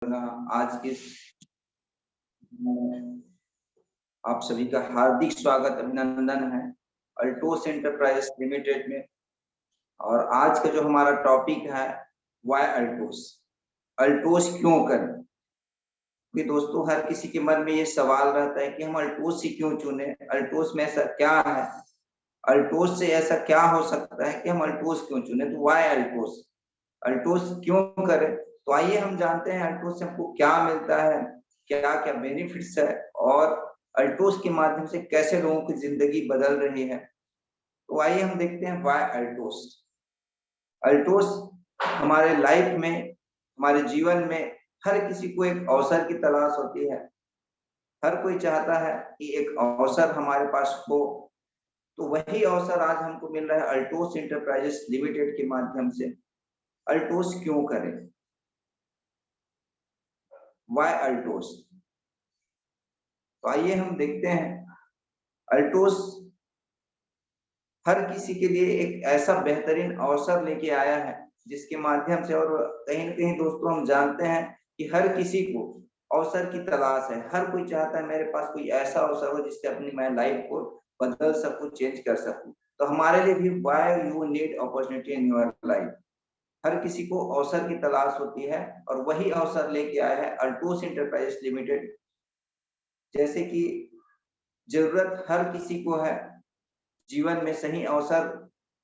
आज के आप सभी का हार्दिक स्वागत अभिनंदन है अल्टोस एंटरप्राइजेस लिमिटेड में। और आज का जो हमारा टॉपिक है वाई अल्टोस, अल्टोस क्यों करें। कि दोस्तों हर किसी के मन में ये सवाल रहता है कि हम अल्टोस ही क्यों चुने, अल्टोस में ऐसा क्या है, अल्टोस से ऐसा क्या हो सकता है कि हम अल्टोस क्यों चुने। तो वाई अल्टोस, अल्टोस क्यों करें। तो आइए हम जानते हैं अल्टोस से हमको क्या मिलता है, क्या क्या बेनिफिट्स है और अल्टोस के माध्यम से कैसे लोगों की जिंदगी बदल रही है। तो आइए हम देखते हैं वाई अल्टोस। अल्टोस हमारे लाइफ में, हमारे जीवन में हर किसी को एक अवसर की तलाश होती है। हर कोई चाहता है कि एक अवसर हमारे पास हो। तो वही अवसर आज हमको मिल रहा है अल्टोस एंटरप्राइजेस लिमिटेड के माध्यम से। अल्टोस क्यों करें, वाई अल्टोस। तो आइए हम देखते हैं अल्टोस हर किसी के लिए एक ऐसा बेहतरीन अवसर लेके आया है जिसके माध्यम से, और कहीं ना कहीं दोस्तों हम जानते हैं कि हर किसी को अवसर की तलाश है। हर कोई चाहता है मेरे पास कोई ऐसा अवसर हो जिससे अपनी मैं लाइफ को बदल सकूं, चेंज कर सकूं। तो हमारे लिए भी why you need opportunity in your life, हर किसी को अवसर की तलाश होती है और वही अवसर लेके आया है अल्टोस एंटरप्राइजेस लिमिटेड। जैसे कि जरूरत हर किसी को है जीवन में सही अवसर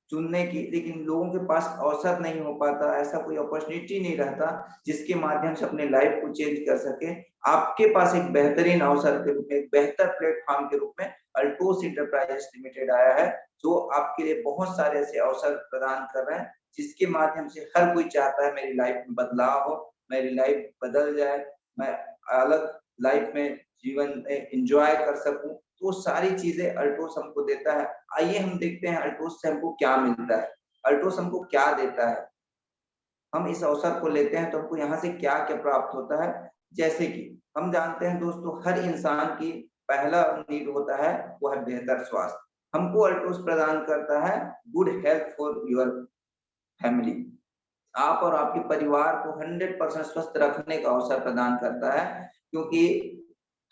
चुनने की, लेकिन लोगों के पास अवसर नहीं हो पाता, ऐसा कोई अपॉर्चुनिटी नहीं रहता जिसके माध्यम से अपने लाइफ को चेंज कर सके। आपके पास एक बेहतरीन अवसर के रूप में, एक बेहतर प्लेटफॉर्म के रूप में अल्टोस एंटरप्राइजेस लिमिटेड आया है, जो आपके लिए बहुत सारे ऐसे अवसर प्रदान कर रहे हैं जिसके माध्यम से हर कोई चाहता है मेरी लाइफ में बदलाव हो, मेरी लाइफ बदल जाए, मैं अलग लाइफ में जीवन में एंजॉय कर सकूं। तो सारी चीजें अल्टोस हमको देता है। आइए हम देखते हैं अल्टोस से हमको क्या मिलता है, अल्टोस हमको क्या देता है। हम इस अवसर को लेते हैं तो हमको यहाँ से क्या क्या प्राप्त होता है। जैसे कि हम जानते हैं दोस्तों हर इंसान की पहला नीड होता है वो है बेहतर स्वास्थ्य। हमको अल्टोस प्रदान करता है good health for your family. आप और आपके परिवार को 100% स्वस्थ रखने का अवसर प्रदान करता है, क्योंकि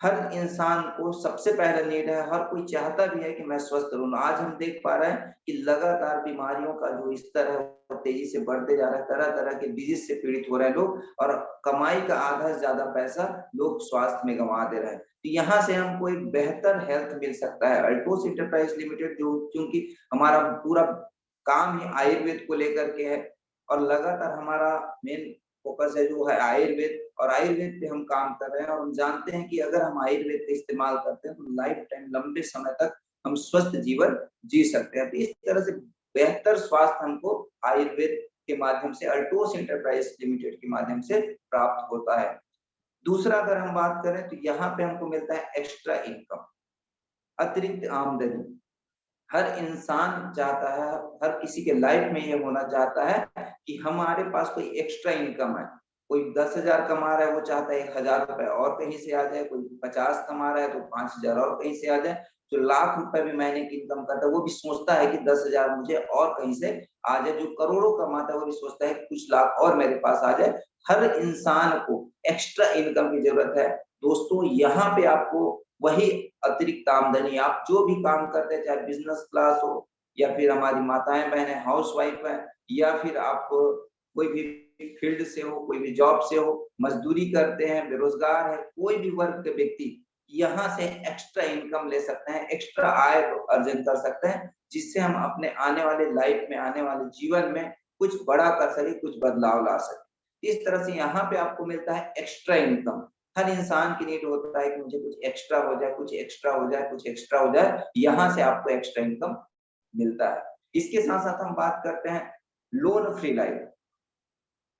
हर इंसान को सबसे पहले नीड है, हर कोई चाहता भी है कि मैं स्वस्थ रहूं। आज हम देख पा रहे हैं कि लगातार बीमारियों का जो स्तर है वो तेजी से बढ़ते जा रहा है, तरह तरह के डिजीज से पीड़ित हो रहे हैं लोग, और कमाई का आधा से ज्यादा पैसा लोग स्वास्थ्य में गंवा दे रहे हैं। तो यहाँ से हमको एक बेहतर हेल्थ मिल सकता है। अल्टोस एंटरप्राइज लिमिटेड जो, क्योंकि हमारा पूरा काम ही आयुर्वेद को लेकर के है और लगातार हमारा मेन फोकस है जो है आयुर्वेद, और आयुर्वेद पे हम काम कर रहे हैं। और हम जानते हैं कि अगर हम आयुर्वेद का इस्तेमाल करते हैं तो लाइफ टाइम लंबे समय तक हम स्वस्थ जीवन जी सकते हैं। तो इस तरह से बेहतर स्वास्थ्य हमको आयुर्वेद के माध्यम से, अल्टोस एंटरप्राइज लिमिटेड के माध्यम से प्राप्त होता है। दूसरा अगर हम बात करें तो यहाँ पे हमको मिलता है एक्स्ट्रा इनकम, अतिरिक्त आमदनी। हर इंसान चाहता है, हर किसी के लाइफ में ये होना चाहता है कि हमारे पास कोई एक्स्ट्रा इनकम है। कोई 10,000 कमा रहा है, वो चाहता है 1,000 रुपए और कहीं से आ जाए। कोई 50 कमा रहा है तो 5,000 और कहीं से आ जाए। जो लाख रुपए भी महीने की इनकम करता है वो भी सोचता है कि 10,000 मुझे और कहीं से आ जाए। जो करोड़ों कमाता है वो भी सोचता है कि कुछ लाख और मेरे पास आ जाए। हर इंसान को एक्स्ट्रा इनकम की जरूरत है। दोस्तों यहाँ पे आपको वही अतिरिक्त आमदनी, आप जो भी काम करते हैं, चाहे बिजनेस क्लास हो या फिर हमारी माताएं बहनें हाउस वाइफ है, या फिर आप कोई भी फील्ड से हो, कोई भी जॉब से हो, मजदूरी करते हैं, बेरोजगार है, कोई भी वर्ग के व्यक्ति यहाँ से एक्स्ट्रा इनकम ले सकते हैं, एक्स्ट्रा आय अर्जन कर सकते हैं, जिससे हम अपने आने वाले लाइफ में, आने वाले जीवन में कुछ बड़ा कर सके, कुछ बदलाव ला सके। इस तरह से यहाँ पे आपको मिलता है एक्स्ट्रा इनकम। हर इंसान की नीड होता है कि मुझे कुछ एक्स्ट्रा हो जाए, कुछ एक्स्ट्रा हो जाए, कुछ एक्स्ट्रा हो जाए। यहाँ से आपको एक्स्ट्रा इनकम मिलता है। इसके साथ साथ हम बात करते हैं लोन फ्री लाइफ।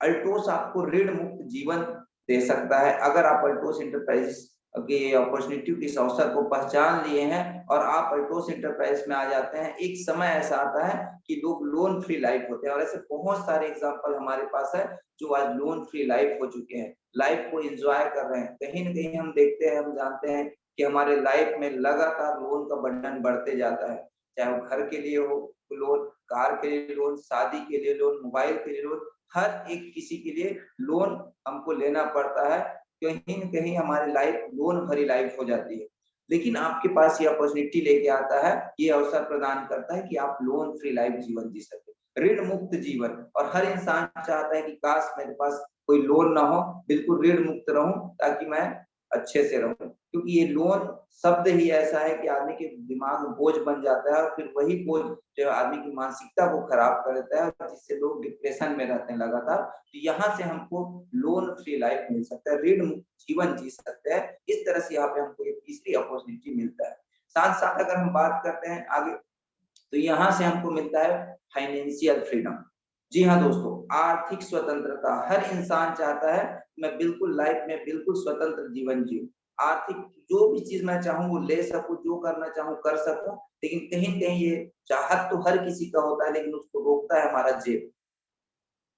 अल्टोस आपको ऋण मुक्त जीवन दे सकता है अगर आप अल्टोस एंटरप्राइज के अपॉर्चुनिटी के इस अवसर को पहचान लिए हैं और आप अल्टोस एंटरप्राइज में आ जाते हैं। एक समय ऐसा आता है कि लोग लोन फ्री लाइफ होते हैं, और ऐसे बहुत सारे एग्जांपल हमारे पास है जो आज लोन फ्री लाइफ हो चुके हैं, लाइफ को एंजॉय कर रहे हैं। कहीं ना कहीं हम देखते हैं, हम जानते हैं कि हमारे लाइफ में लगातार लोन का बर्डन बढ़ते जाता है। चाहे वो घर के लिए हो लोन, कार के लिए लोन, शादी के लिए लोन, मोबाइल के लिए लोन, हर एक किसी के लिए लोन हमको लेना पड़ता है। कहीं न कहीं हमारी लाइफ लोन भरी लाइफ हो जाती है। लेकिन आपके पास ये अपॉर्चुनिटी लेके आता है, ये अवसर प्रदान करता है कि आप लोन फ्री लाइफ जीवन जी सकें, ऋण मुक्त जीवन। और हर इंसान चाहता है कि काश मेरे पास कोई लोन ना हो, बिल्कुल ऋण मुक्त रहूं ताकि मैं अच्छे से रहूं। क्योंकि ये लोन शब्द ही ऐसा है कि आदमी के दिमाग में बोझ बन जाता है और फिर वही बोझ जो आदमी की मानसिकता को खराब कर देता है, जिससे लोग डिप्रेशन में रहते हैं लगातार। तो यहाँ से हमको लोन फ्री लाइफ मिल सकता है, ऋण मुक्त जीवन जी सकते हैं। इस तरह से यहाँ पे हमको एक तीसरी अपॉर्चुनिटी मिलता है। साथ साथ अगर हम बात करते हैं आगे, तो यहाँ से हमको मिलता है फाइनेंशियल फ्रीडम। जी हाँ दोस्तों, आर्थिक स्वतंत्रता हर इंसान चाहता है मैं बिल्कुल लाइफ में बिल्कुल स्वतंत्र जीवन जीऊं, आर्थिक जो भी चीज मैं चाहूँ वो ले सकूं, जो करना चाहूँ कर सकूं। लेकिन कहीं न कहीं ये चाहत तो हर किसी का होता है, लेकिन उसको रोकता है हमारा जेब।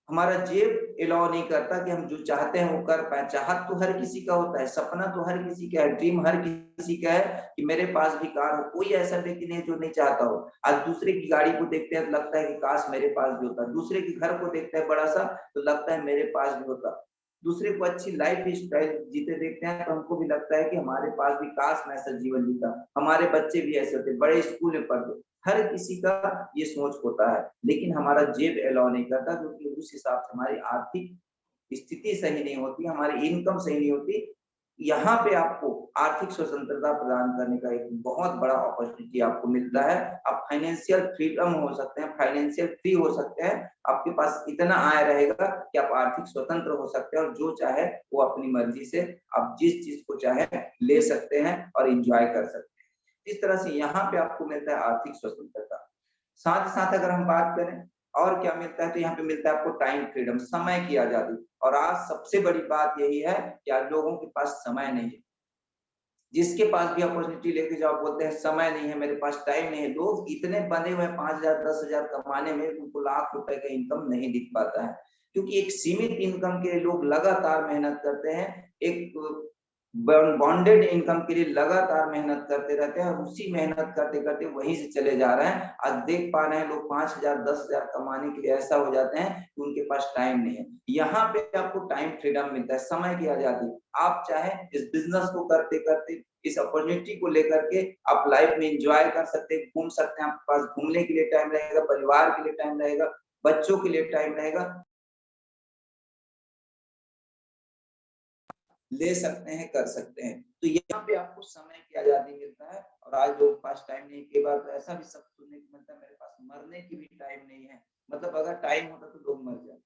हमारा जेब अलाउ नहीं करता कि हम जो चाहते हैं वो कर पाए। चाहत तो हर किसी का होता है, सपना तो हर किसी का है, ड्रीम हर किसी का है कि मेरे पास भी कार हो। कोई ऐसा व्यक्ति नहीं जो नहीं चाहता हो। आज दूसरे की गाड़ी को देखते हैं तो लगता है कि काश मेरे पास भी होता, दूसरे के घर को देखते हैं बड़ा सा तो लगता है मेरे पास भी होता, दूसरे को अच्छी लाइफ स्टाइल जीते देखते हैं तो हमको भी लगता है कि हमारे पास भी काश मैं ऐसा जीवन जीता, हमारे बच्चे भी ऐसे होते, बड़े स्कूल में पढ़ते। हर किसी का ये सोच होता है, लेकिन हमारा जेब अलाउ नहीं करता, क्योंकि उस हिसाब से हमारी आर्थिक स्थिति सही नहीं होती, हमारी इनकम सही नहीं होती। यहाँ पे आपको आर्थिक स्वतंत्रता प्रदान करने का एक बहुत बड़ा अपॉर्चुनिटी आपको मिलता है। आप फाइनेंशियल फ्रीडम हो सकते हैं, फाइनेंशियल फ्री हो सकते हैं। आपके पास इतना आय रहेगा कि आप आर्थिक स्वतंत्र हो सकते हैं और जो चाहे वो अपनी मर्जी से आप जिस चीज को चाहे ले सकते हैं और एंजॉय कर सकते हैं। इस तरह से यहाँ पे आपको मिलता है आर्थिक स्वतंत्रता। साथ ही साथ अगर हम बात करें और क्या मिलता है, तो यहाँ पे मिलता है आपको टाइम फ्रीडम, समय की आजादी। और आज सबसे बड़ी बात यही है कि आज लोगों के पास समय नहीं है। जिसके पास भी अपॉर्चुनिटी लेके जाओ बोलते हैं समय नहीं है, मेरे पास टाइम नहीं है। लोग इतने बंधे हुए 5,000 10,000 कमाने में, उनको लाख रुपए का इनकम नहीं दिख पाता है, क्योंकि एक सीमित इनकम के लिए लोग लगातार मेहनत करते हैं। एक बॉन्डेड इनकम के लिए लगातार मेहनत करते रहते हैं और उसी मेहनत करते करते वहीं से चले जा रहे हैं। आज देख पा रहे हैं लोग 5,000 10,000 कमाने के लिए ऐसा हो जाते हैं कि उनके पास टाइम नहीं है। यहाँ पे आपको टाइम फ्रीडम मिलता है, समय की आजादी। आप चाहे इस बिजनेस को करते करते, इस अपॉर्चुनिटी को लेकर के आप लाइफ में एंजॉय कर सकते हैं, घूम सकते हैं। आपके पास घूमने के लिए टाइम रहेगा, परिवार के लिए टाइम रहेगा, बच्चों के लिए टाइम रहेगा, ले सकते हैं, कर सकते हैं। तो यहाँ पे आपको समय की आजादी मिलता है। और आज लोग पास टाइम नहीं, कई बार तो ऐसा भी सब सुनने को मिलता है मेरे पास मरने की भी टाइम नहीं है। मतलब अगर टाइम होता तो लोग मर जाते।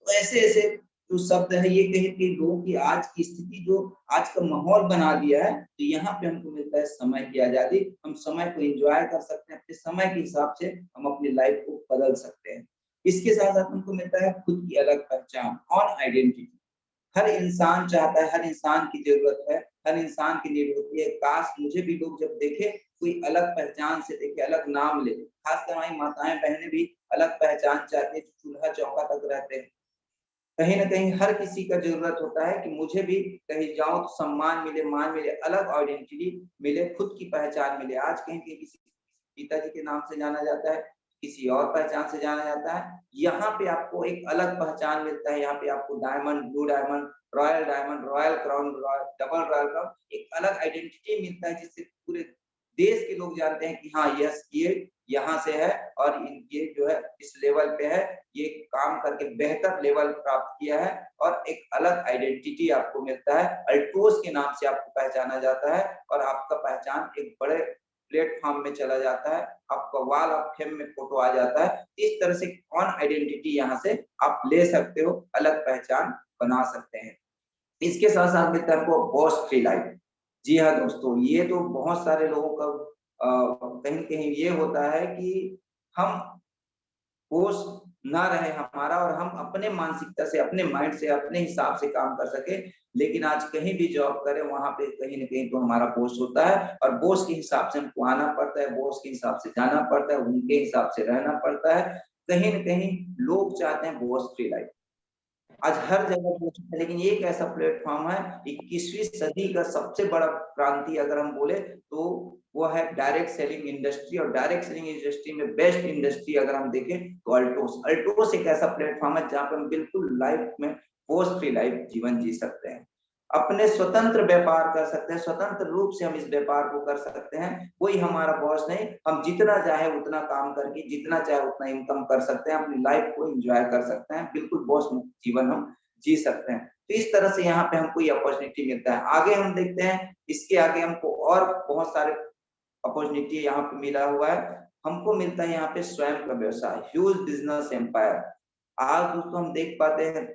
तो ऐसे ऐसे जो शब्द है ये कहीं के लोगों की आज की स्थिति जो आज का माहौल बना दिया है। तो यहाँ पे हमको मिलता है समय की आजादी। हम समय को एंजॉय कर सकते हैं, अपने समय के हिसाब से हम अपनी लाइफ को बदल सकते हैं। इसके साथ साथ हमको मिलता है खुद की अलग पहचान और आइडेंटिटी। हर इंसान चाहता है, हर इंसान की जरूरत है, हर इंसान की नीड होती है, काश मुझे भी लोग जब देखे कोई अलग पहचान से देखे, अलग नाम ले। खासकर हमारी माताएं बहनें भी अलग पहचान चाहती है, चूल्हा चौका तक रहते हैं। कहीं न कहीं हर किसी का ज़रूरत होता है कि मुझे भी कहीं जाऊँ तो सम्मान मिले, मान मिले, अलग आइडेंटिटी मिले, खुद की पहचान मिले। आज कहीं के किसी पिताजी के नाम से जाना जाता है, किसी और पहचान से जाना जाता है। यहाँ पे आपको एक अलग पहचान मिलता है, यहाँ पे आपको diamond, blue diamond, royal crown, double royal crown, एक अलग आइडेंटिटी मिलता है जिससे पूरे देश के लोग जानते हैं कि हाँ, यस ये यहाँ से है और ये जो है इस लेवल पे है, ये काम करके बेहतर लेवल प्राप्त किया है। और एक अलग आइडेंटिटी आपको मिलता है, अल्ट्रोज के नाम से आपको पहचाना जाता है और आपका पहचान एक बड़े प्लेटफॉर्म में चला जाता है, आपका वॉल ऑफ फेम में फोटो आ जाता है। इस तरह से कौन आइडेंटिटी यहाँ से आप ले सकते हो, अलग पहचान बना सकते हैं। इसके साथ साथ मिलता है आपको बॉस फ्री लाइफ। जी हाँ दोस्तों, ये तो बहुत सारे लोगों का कहीं कहीं ये होता है कि हम बोझ ना रहे हमारा और हम अपने मानसिकता से, अपने माइंड से, अपने हिसाब से काम कर सके। लेकिन आज कहीं भी जॉब करें वहां पे कहीं ना कहीं तो हमारा बॉस होता है और बॉस के हिसाब से हमको आना पड़ता है, बॉस के हिसाब से जाना पड़ता है, उनके हिसाब से रहना पड़ता है। कहीं ना कहीं लोग चाहते हैं बॉस फ्री लाइफ। आज हर जगह पहुंच चुका है, लेकिन ये एक ऐसा प्लेटफॉर्म है 21वीं सदी का सबसे बड़ा क्रांति अगर हम बोले तो वो है डायरेक्ट सेलिंग इंडस्ट्री। और डायरेक्ट सेलिंग इंडस्ट्री में बेस्ट इंडस्ट्री अगर हम देखें तो अल्टोस। अल्टोस एक ऐसा प्लेटफॉर्म है जहां पर हम बिल्कुल लाइफ में कोस्ट फ्री लाइफ जीवन जी सकते हैं, अपने स्वतंत्र व्यापार कर सकते हैं, स्वतंत्र रूप से हम इस व्यापार को कर सकते हैं। कोई हमारा बॉस नहीं, हम जितना चाहे उतना काम करके जितना चाहे उतना इनकम कर सकते हैं, अपनी लाइफ को एंजॉय कर सकते हैं, बिल्कुल बॉस मुक्त जीवन हम जी सकते हैं। तो इस तरह से यहाँ पे हमको ये अपॉर्चुनिटी मिलता है। आगे हम देखते हैं, इसके आगे हमको और बहुत सारे अपॉर्चुनिटी यहाँ पे मिला हुआ है। हमको मिलता है यहाँ पे स्वयं का व्यवसाय, ह्यूज बिजनेस एम्पायर। आज दोस्तों हम देख पाते हैं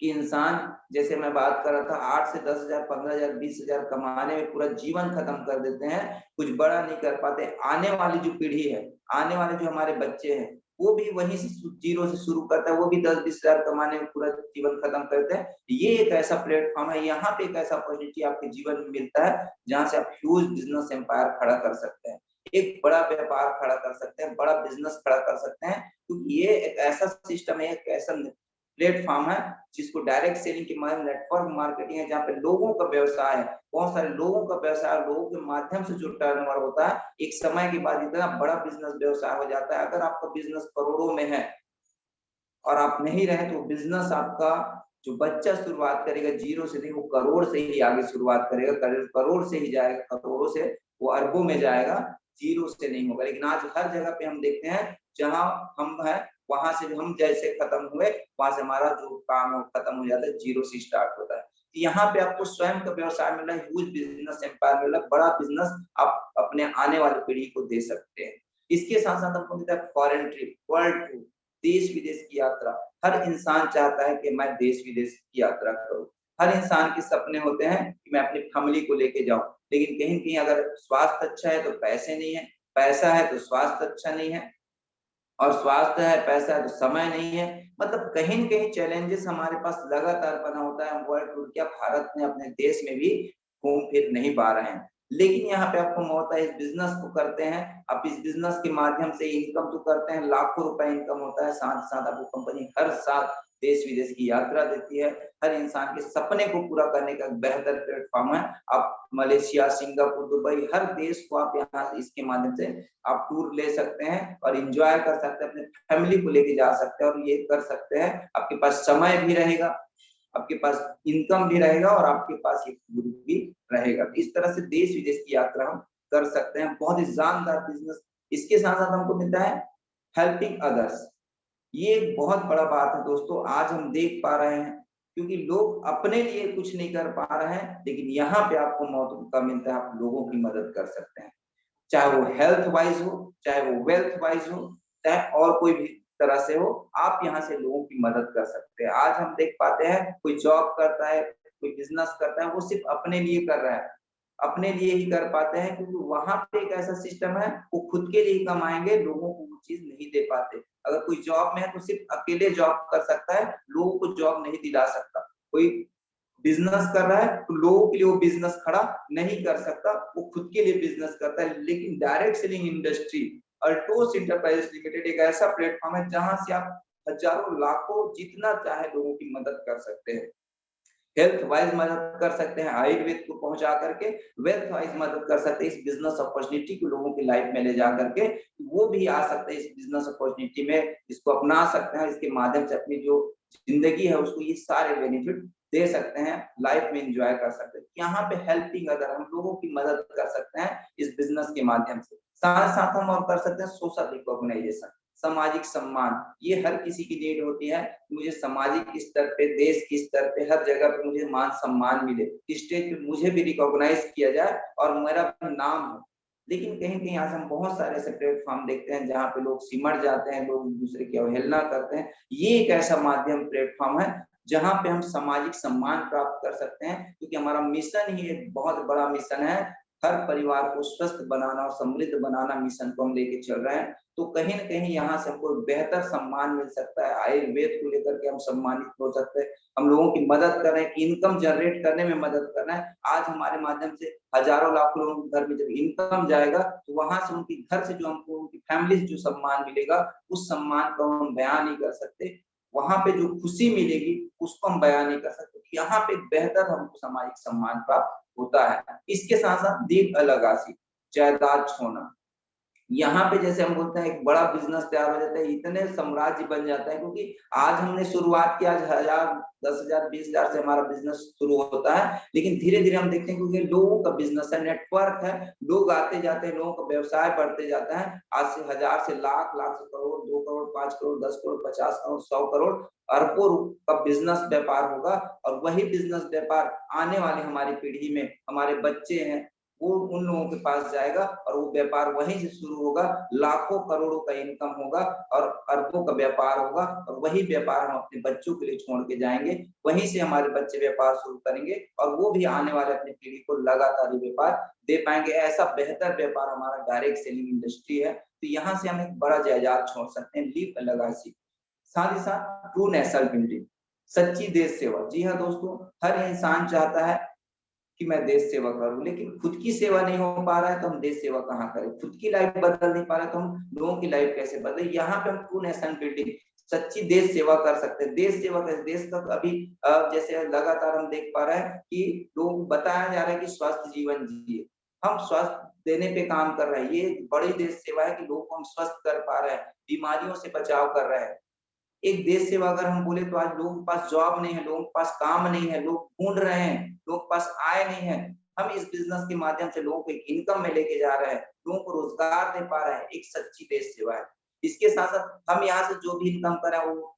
कि इंसान, जैसे मैं बात कर रहा था, 8 से 10,000, 15,000, 20,000 कमाने में पूरा जीवन खत्म कर देते हैं, कुछ बड़ा नहीं कर पाते। आने वाली जो पीढ़ी है, आने वाले जो हमारे बच्चे हैं, वो भी वहीं से जीरो से शुरू करता है, वो भी 10-20,000 कमाने में पूरा जीवन खत्म करते हैं। ये एक ऐसा प्लेटफॉर्म है, यहाँ पे एक ऐसा अपॉर्चुनिटी आपके जीवन में मिलता है जहाँ से आप ह्यूज बिजनेस एम्पायर खड़ा कर सकते हैं, एक बड़ा व्यापार खड़ा कर सकते हैं, बड़ा बिजनेस खड़ा कर सकते हैं। क्योंकि ये एक ऐसा सिस्टम है, एक ऐसा प्लेटफॉर्म है जिसको डायरेक्ट सेलिंग के माध्यम, नेटवर्क मार्केटिंग है, जहाँ पे लोगों का व्यवसाय है, बहुत सारे लोगों का व्यवसाय, लोगों के माध्यम से जो टर्नओवर होता है, एक समय के बाद इतना बड़ा बिजनेस व्यवसाय हो जाता है। अगर आपका बिजनेस करोड़ों में है और आप नहीं रहे तो बिजनेस आपका, जो बच्चा शुरुआत करेगा जीरो से नहीं, वो करोड़ से ही आगे शुरुआत करेगा, करोड़ से ही जाएगा, करोड़ों से वो अरबों में जाएगा, जीरो से नहीं होगा। लेकिन आज हर जगह पे हम देखते हैं जहां हम है, वहां से हम जैसे खत्म हुए, वहां से हमारा जो काम है वो खत्म हो जाता है, जीरो से स्टार्ट होता है। यहाँ पे आपको स्वयं का व्यवसाय मिल रहा है, ह्यूज बिजनेस एम्पायर मिल रहा है, बड़ा बिजनेस आप अपने आने वाली पीढ़ी को दे सकते हैं। इसके साथ साथ हमको मिलता है फॉरेन ट्रिप, वर्ल्ड टूर, देश विदेश की यात्रा। हर इंसान चाहता है कि मैं देश विदेश की यात्रा करूं। हर इंसान के सपने होते हैं कि मैं अपनी फैमिली को लेके जाऊं, लेकिन कहीं कहीं अगर स्वास्थ्य अच्छा है तो पैसे नहीं है, पैसा है तो स्वास्थ्य अच्छा नहीं है, और स्वास्थ्य है, पैसा है तो समय नहीं है। मतलब कहीं न कहीं चैलेंजेस हमारे पास लगातार बना होता है। वर्ल्ड टूर क्या, भारत में अपने देश में भी घूम फिर नहीं पा रहे हैं। लेकिन यहाँ पे आपको मौका है, इस बिजनेस को करते हैं, आप इस बिजनेस के माध्यम से इनकम तो करते हैं, लाखों रुपए इनकम होता है, साथ साथ आपको कंपनी हर साल देश विदेश की यात्रा देती है। हर इंसान के सपने को पूरा करने का बेहतर प्लेटफॉर्म है। आप मलेशिया, सिंगापुर, दुबई, हर देश को आप यहाँ इसके माध्यम से आप टूर ले सकते हैं और एंजॉय कर सकते हैं, अपने फैमिली को लेके जा सकते हैं, और ये कर सकते हैं। आपके पास समय भी रहेगा, आपके पास इनकम भी रहेगा, और आपके पास ये ग्रुप भी रहेगा। तो इस तरह से देश विदेश की यात्रा हम कर सकते हैं, बहुत ही शानदार बिजनेस। इसके साथ साथ हमको मिलता है हेल्पिंग अदर्स। ये एक बहुत बड़ा बात है दोस्तों, आज हम देख पा रहे हैं, क्योंकि लोग अपने लिए कुछ नहीं कर पा रहे हैं, लेकिन यहाँ पे आपको मौका मिलता है, आप लोगों की मदद कर सकते हैं, चाहे वो हेल्थ वाइज हो, चाहे वो वेल्थ वाइज हो, चाहे और कोई भी तरह से हो, आप यहाँ से लोगों की मदद कर सकते हैं। आज हम देख पाते हैं कोई जॉब करता है, कोई बिजनेस करता है, वो सिर्फ अपने लिए कर रहा है, अपने लिए ही कर पाते हैं, क्योंकि वहां पे एक ऐसा सिस्टम है, वो खुद के लिए कमाएंगे, लोगों को वो चीज नहीं दे पाते। अगर कोई जॉब में है तो सिर्फ अकेले जॉब कर सकता है, लोगों को जॉब नहीं दिला सकता। कोई बिजनेस कर रहा है तो लोगों के लिए वो बिजनेस खड़ा नहीं कर सकता, वो खुद के लिए बिजनेस करता है। लेकिन direct selling industry, Altos enterprises limited एक ऐसा प्लेटफॉर्म है जहां से आप हजारों लाखों जितना चाहे लोगों की मदद कर सकते हैं, हेल्थ वाइज मदद कर सकते हैं, आयुर्वेद को पहुंचा करके वेल्थ वाइज मदद कर सकते हैं, इस बिजनेस अपॉर्चुनिटी को लोगों की लाइफ में ले जा करके वो भी आ सकते हैं इस बिजनेस अपॉर्चुनिटी में, इसको अपना सकते हैं, इसके माध्यम से अपनी जो जिंदगी है उसको ये सारे बेनिफिट दे सकते हैं, लाइफ में एंजॉय कर सकते हैं। यहाँ पे हेल्पिंग अदर, हम लोगों की मदद कर सकते हैं इस बिजनेस के माध्यम से। साथ साथ हम और कर सकते हैं सोशल रिकॉग्नाइजेशन, सामाजिक सम्मान। ये हर किसी की नीड होती है, मुझे सामाजिक स्तर पे, देश के स्तर पे, हर जगह पे मुझे मान सम्मान मिले, स्टेज पे मुझे भी रिकॉग्नाइज किया जाए और मेरा भी नाम हो। लेकिन कहीं कहीं आज हम बहुत सारे ऐसे प्लेटफॉर्म देखते हैं जहाँ पे लोग सिमट जाते हैं, लोग एक दूसरे की अवहेलना करते हैं। ये एक ऐसा माध्यम प्लेटफॉर्म है जहाँ पे हम सामाजिक सम्मान प्राप्त कर सकते हैं, क्योंकि हमारा मिशन ही एक बहुत बड़ा मिशन है, हर परिवार को स्वस्थ बनाना और समृद्ध बनाना मिशन को हम लेके चल रहे हैं। तो कहीं न कहीं यहाँ से हमको बेहतर सम्मान मिल सकता है, आयुर्वेद को लेकर के हम सम्मानित हो सकते हैं, हम लोगों की मदद कर रहे हैं, इनकम जनरेट करने में मदद कर रहे हैं। आज हमारे माध्यम से हजारों लाखों लोगों के घर में जब इनकम जाएगा, तो वहां से उनके घर से जो हमको, उनकी फैमिली से जो सम्मान मिलेगा, उस सम्मान को हम बयान नहीं कर सकते। वहां पे जो खुशी मिलेगी उसको हम बयान नहीं कर सकते। यहाँ पे बेहतर हमको सामाजिक सम्मान प्राप्त होता है। इसके साथ साथ दीर्घ अलगासी, जायदाद छोड़ना, यहाँ पे जैसे हम बोलते हैं एक बड़ा बिजनेस तैयार हो जाता है, इतने साम्राज्य बन जाता है, क्योंकि आज हमने शुरुआत की, आज 1000, 10,000, 20,000 से हमारा बिजनेस शुरू होता है, लेकिन धीरे धीरे हम देखते हैं क्योंकि लोगों का बिजनेस है, नेटवर्क है, लोग आते जाते हैं, लोगों का व्यवसाय बढ़ते जाता है। आज से 1000 से लाख, लाख से करोड़, 2 करोड़, 5 करोड़, 10 करोड़, 50 करोड़, 100 करोड़, अरबों का बिजनेस व्यापार होगा। और वही बिजनेस व्यापार आने वाली हमारी पीढ़ी में हमारे बच्चे हैं, वो उन लोगों के पास जाएगा और वो व्यापार वहीं से शुरू होगा, लाखों करोड़ों का इनकम होगा और अरबों का व्यापार होगा, और वही व्यापार हम अपने बच्चों के लिए छोड़ के जाएंगे। वहीं से हमारे बच्चे व्यापार शुरू करेंगे और वो भी आने वाले अपनी पीढ़ी को लगातार व्यापार दे पाएंगे। ऐसा बेहतर व्यापार हमारा डायरेक्ट सेलिंग इंडस्ट्री है। तो यहाँ से हम एक बड़ा जायदाद छोड़ सकते हैं, लीव लगासी। साथ ही साथ ट्रू नेशनल बिल्डिंग, सच्ची देश सेवा। जी हाँ दोस्तों, हर इंसान चाहता है कि मैं देश सेवा करूं, लेकिन खुद की सेवा नहीं हो पा रहा है तो हम देश सेवा कहाँ करें? खुद की लाइफ बदल नहीं पा रहे तो हम लोगों की लाइफ कैसे बदले? यहाँ पे हम ट्रू नेशन बिल्डिंग, सच्ची देश सेवा कर सकते हैं। देश सेवा कैसे? देश का अभी जैसे लगातार हम देख पा रहे हैं कि लोग बताया जा रहा है कि स्वस्थ जीवन जिए, हम स्वस्थ देने पे काम कर रहे हैं। ये बड़ी देश सेवा है कि लोगों को हम स्वस्थ कर पा रहे हैं, बीमारियों से बचाव कर रहे हैं। एक देश सेवा अगर हम बोले तो आज लोगों के पास जॉब नहीं है, लोगों के पास काम नहीं है, लोग ढूंढ रहे हैं, लोगों के पास आय नहीं है। हम इस बिजनेस के माध्यम से लोगों को एक इनकम में लेके जा रहे हैं, लोगों को रोजगार दे पा रहे हैं, एक सच्ची देश सेवा है। इसके साथ साथ हम यहाँ से जो भी इनकम कर रहे हैं वो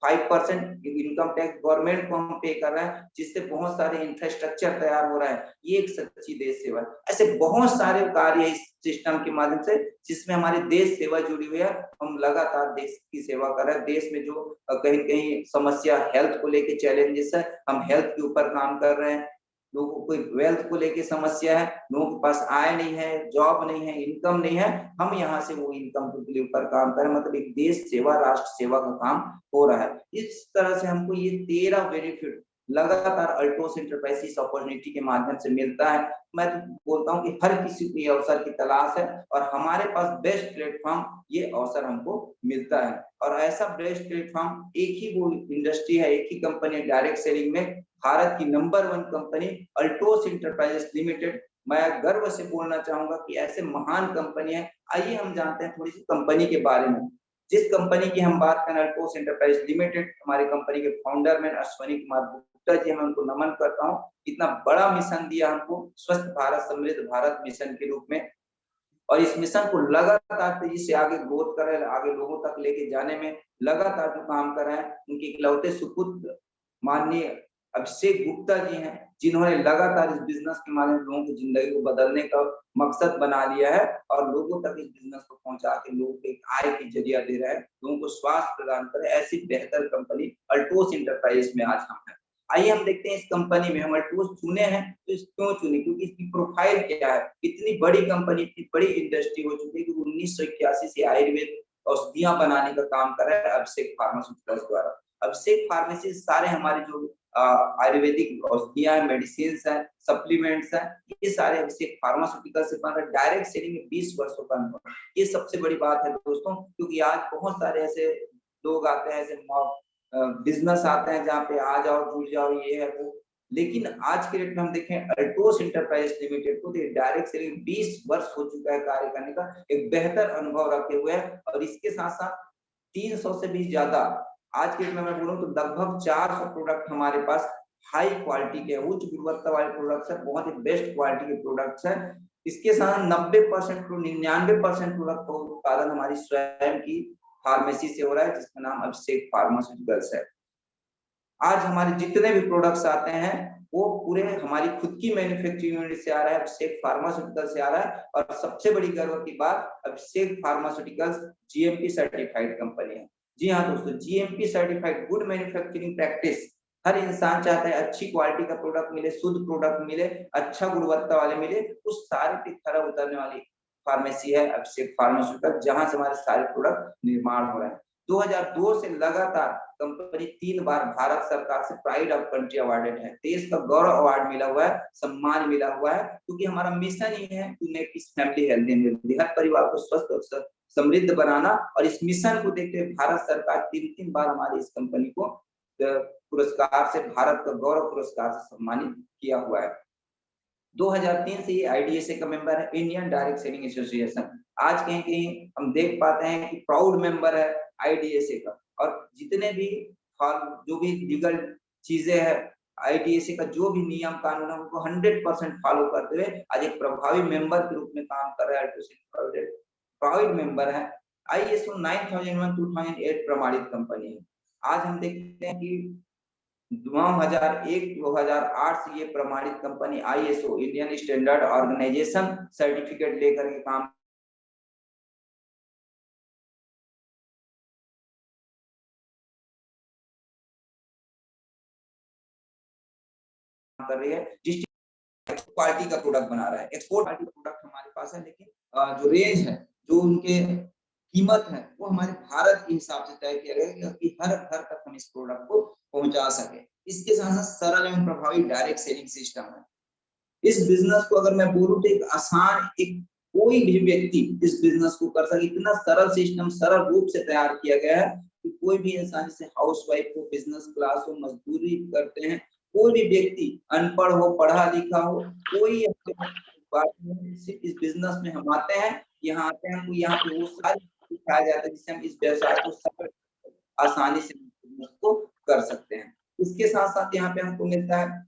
5% इनकम टैक्स गवर्नमेंट को हम पे कर रहे हैं, जिससे बहुत सारे इंफ्रास्ट्रक्चर तैयार हो रहा है। ये एक सच्ची देश सेवा है। ऐसे बहुत सारे कार्य इस सिस्टम के माध्यम से जिसमें हमारी देश सेवा जुड़ी हुई है। हम लगातार देश की सेवा कर रहे हैं। देश में जो कहीं कहीं समस्या हेल्थ को लेके चैलेंजेस है, हम हेल्थ के ऊपर काम कर रहे हैं। लोगों को वेल्थ को लेके समस्या है, लोगों के पास आय नहीं है, जॉब नहीं है, इनकम नहीं है, हम यहाँ से वो इनकम के ऊपर काम करें। मतलब एक देश सेवा, राष्ट्र सेवा का काम हो रहा है। इस तरह से हमको ये 13 बेनिफिट लगातार अल्टोस एंटरप्राइज अपॉर्चुनिटी के माध्यम से मिलता है। मैं तो बोलता हूँ कि हर किसी को ये अवसर की तलाश है और हमारे पास बेस्ट प्लेटफॉर्म ये अवसर हमको मिलता है। और ऐसा बेस्ट प्लेटफॉर्म एक ही वो इंडस्ट्री है, एक ही कंपनी है डायरेक्ट सेलिंग में, भारत की number 1 company Altos enterprises limited. मैं गर्व से बोलना चाहूंगा कि ऐसे महान कंपनी है। आइए हम जानते हैं थोड़ी सी कंपनी के बारे में। जिस कंपनी की हम बात करें, अल्टोस एंटरप्राइज लिमिटेड, हमारी कंपनी के फाउंडर में अश्वनी कुमार गुप्ता जी, मैं उनको नमन करता हूँ। इतना बड़ा मिशन दिया हमको, स्वस्थ भारत समृद्ध भारत मिशन के रूप में, और इस मिशन को लगातार तेजी से आगे ग्रोथ कर रहे हैं, आगे लोगों तक लेके जाने में लगातार जो काम कर रहे हैं। उनके इकलौते सुपुत्र माननीय अभिषेक गुप्ता जी हैं, जिन्होंने लगातार इस बिजनेस के माध्यम से लोगों की जिंदगी को बदलने का मकसद बना लिया है और लोगों तक इस बिजनेस को पहुंचा के लोगों को एक आय की जरिया दे रहा है, लोगों को स्वास्थ्य प्रदान कर रहे हैं। ऐसी बेहतर कंपनी अल्टोस एंटरप्राइज में आज हम हैं। आइए हम देखते हैं इस कंपनी में हम अल्टोस चुने हैं तो इस क्यों चुने, क्योंकि इसकी प्रोफाइल क्या है। इतनी बड़ी कंपनी, इतनी बड़ी इंडस्ट्री हो चुकी है कि 1981 से आयुर्वेद औषधियां बनाने का काम कर रहा है अभिषेक फार्मास्यूटिकल्स द्वारा। अभिषेक फार्मेसी सारे हमारे जो आयुर्वेदिक औषधियां हैं, मेडिसिन है, सप्लीमेंट्स है, ये सारे अभिषेक फार्मास्यूटिकल से बन रहे। डायरेक्ट सेलिंग में 20 वर्षों का अनुभव, ये सबसे बड़ी बात है दोस्तों। क्योंकि आज बहुत सारे ऐसे लोग आते हैं, ऐसे बिजनेस आते हैं जहाँ पे आ जाओ जुड़ जाओ, ये है वो, लेकिन आज के डेट में हम देखें अल्टोस एंटरप्राइज लिमिटेड को डायरेक्ट सेलिंग 20 वर्ष हो चुका है कार्य करने का, एक बेहतर अनुभव रखे हुए है। और इसके साथ साथ 300 से भी ज्यादा, आज के डेट में मैं बोलूँ तो लगभग 400 प्रोडक्ट हमारे पास हाई क्वालिटी के, उच्च गुणवत्ता वाले प्रोडक्ट्स है, बहुत ही बेस्ट क्वालिटी के प्रोडक्ट्स है। इसके साथ 90% टू 99% प्रोडक्ट का उत्पादन हमारी स्वयं की फार्मेसी से हो रहा है, जिसका नाम अभिषेक फार्मास्यूटिकल्स है। आज हमारे जितने भी प्रोडक्ट्स आते हैं वो पूरे हमारी खुद की मैन्युफैक्चरिंग यूनिट से आ रहा है, अभिषेक फार्मास्यूटिकल से आ रहा है। और सबसे बड़ी गर्व की बात, Abhishek pharmaceuticals GMP certified company है। जी हाँ दोस्तों, GMP certified, good manufacturing practice. हर इंसान चाहता है अच्छी क्वालिटी का प्रोडक्ट मिले, शुद्ध प्रोडक्ट मिले, अच्छा गुणवत्ता वाले मिले, उस सारे पे खरा उतरने वाली फार्मेसी है अभिषेक फार्मास्यूटिकल, जहां से हमारे सारे प्रोडक्ट निर्माण हो रहे हैं। 2002 से लगातार कंपनी 3 बार भारत सरकार से प्राइड ऑफ कंट्री अवार्डेड है, देश का गौरव अवार्ड मिला हुआ है, सम्मान मिला हुआ है। क्योंकि हमारा मिशन ही है to make his family healthy and wealthy, हर परिवार को स्वस्थ और समृद्ध बनाना। और इस मिशन को देखते हुए भारत सरकार 3 बार हमारी इस कंपनी को पुरस्कार से, भारत का गौरव पुरस्कार से सम्मानित किया हुआ है। 2003 से ये IDSA का मेंबर है, इंडियन डायरेक्ट सेलिंग एसोसिएशन। आज कहीं कहीं हम देख पाते हैं कि प्राउड मेंबर है IDSA का, और जितने भी जो भी लीगल चीजें हैं, IDSA का जो भी नियम कानून है उनको 100% फॉलो करते हुए आज एक प्रभावी मेंबर के रूप में काम कर रहा है। प्राउड मेंबर है। ISO 9001 2008 प्रमाणित कंपनी है। आज हम देखते हैं कि 2001-2008 से ये प्रमाणित company ISO Indian standard organisation certificate लेकर के काम कर रही है। पार्टी का प्रोडक्ट बना रहा है, एक्सपोर्ट पार्टी का प्रोडक्ट हमारे पास है, लेकिन जो रेंज है, जो उनके कीमत है, वो हमारे भारत के हिसाब से तय किया गया है कि हर घर तक हम इस प्रोडक्ट को पहुंचा सके। इसके साथ साथ सरल एवं प्रभावी डायरेक्ट सेलिंग सिस्टम है। इस बिजनेस को अगर मैं बोलूं तो एक आसान, एक कोई भी व्यक्ति इस बिजनेस को कर सके, इतना सरल सिस्टम, सरल रूप से तैयार किया गया है कि कोई भी इंसान, जैसे हाउस वाइफ हो, बिजनेस क्लास हो, मजदूरी करते हैं, कोई भी व्यक्ति अनपढ़ हो, पढ़ा लिखा हो, कोई बात नहीं, सिर्फ इस बिजनेस में हम आते हैं, यहाँ आते हैं, हमको यहाँ पे वो सारी सिखाया जाता है जिससे हम इस व्यवसाय को सरल आसानी से को कर सकते हैं। इसके साथ साथ यहाँ पे हमको मिलता है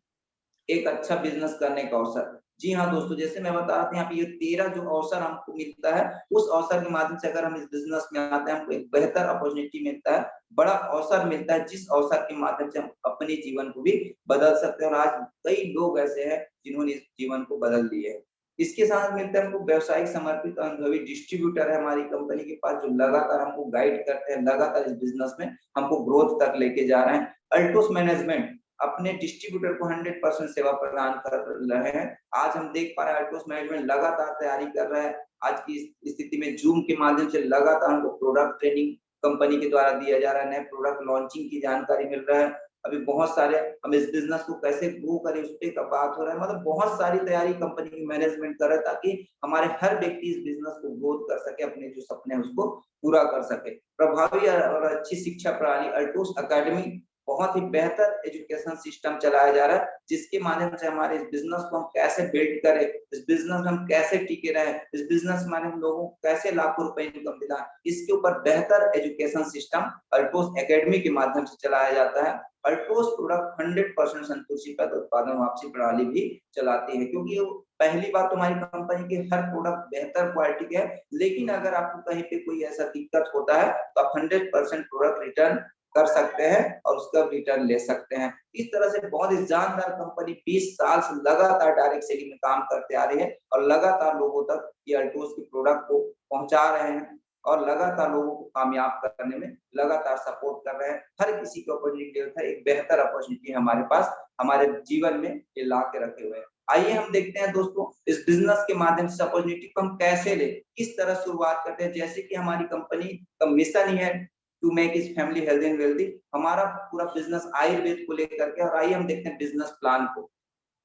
एक अच्छा बिजनेस करने का अवसर। जी हाँ दोस्तों, जैसे मैं बता रहा था, यहाँ पे ये 13 जो अवसर हमको मिलता है, उस अवसर के माध्यम से अगर हम इस बिजनेस में आते हैं, हमको एक बेहतर अपॉर्चुनिटी मिलता है, बड़ा अवसर मिलता है, जिस अवसर के माध्यम से हम अपने जीवन को भी बदल सकते हैं। और आज कई लोग ऐसे हैं जिन्होंने इस जीवन को बदल दिए है। इसके साथ मिलता है हमको व्यावसायिक समर्पित अनुभवी डिस्ट्रीब्यूटर है हमारी कंपनी के पास, जो लगातार हमको गाइड करते हैं, लगातार इस बिजनेस में हमको ग्रोथ तक लेके जा रहे हैं। अल्टोस मैनेजमेंट अपने डिस्ट्रीब्यूटर को 100% सेवा प्रदान कर रहे हैं। आज हम देख पा रहे हैं अल्टोस मैनेजमेंट लगातार तैयारी कर रहा है। आज की स्थिति में जूम के माध्यम से लगातार हमको प्रोडक्ट ट्रेनिंग कंपनी के द्वारा दिया जा रहा है, नए प्रोडक्ट लॉन्चिंग की जानकारी मिल रहा है। अभी बहुत सारे हम इस बिजनेस को कैसे ग्रो करें उस पे का बात हो रहा है, मतलब बहुत सारी तैयारी कंपनी की मैनेजमेंट कर रहा है, ताकि हमारे हर व्यक्ति इस बिजनेस को ग्रोथ कर सके, अपने जो सपने हैं उसको पूरा कर सके। प्रभावी और अच्छी शिक्षा प्रणाली अल्टोस एकेडमी बहुत ही बेहतर एजुकेशन सिस्टम चलाया जा रहा है, जिसके माध्यम से हमारे इस बिजनेस को हम कैसे बिल्ड करें, इस बिजनेस में हम कैसे टिके रहे, इस बिजनेस में हम लोगों को कैसे लाखों रुपए इनकम दिलाएं, इसके ऊपर बेहतर एजुकेशन सिस्टम अल्टोस एकेडमी के माध्यम से चलाया जाता है। अल्टोस प्रोडक्ट 100% संतुष्टि पर उत्पादन वापसी प्रणाली भी चलाती है, क्योंकि पहली बात तो हमारी कंपनी के हर प्रोडक्ट बेहतर क्वालिटी के है, लेकिन अगर आपको कहीं पे कोई ऐसा दिक्कत होता है तो आप 100% प्रोडक्ट रिटर्न कर सकते हैं और उसका रिटर्न ले सकते हैं। इस तरह से बहुत ही जानदार कंपनी 20 साल से लगातार डायरेक्ट सेलिंग में काम करते आ रही है, और लगातार लोगों तक ये अल्टोस के प्रोडक्ट को पहुंचा रहे हैं, और लगातार लोगों को कामयाब करने में लगातार सपोर्ट कर रहे हैं। हर किसी को अपॉर्चुनिटी होता है, एक बेहतर अपॉर्चुनिटी हमारे पास, हमारे जीवन में ये ला के रखे हुए हैं। आइए हम देखते हैं दोस्तों, इस बिजनेस के माध्यम से अपॉर्चुनिटी को हम कैसे ले, किस तरह शुरुआत करते हैं। जैसे कि हमारी कंपनी का मिशन ही है to make is family healthy and wealthy. हमारा पूरा बिजनेस आयुर्वेद को लेकर के, और आइए हम देखते हैं बिजनेस प्लान को,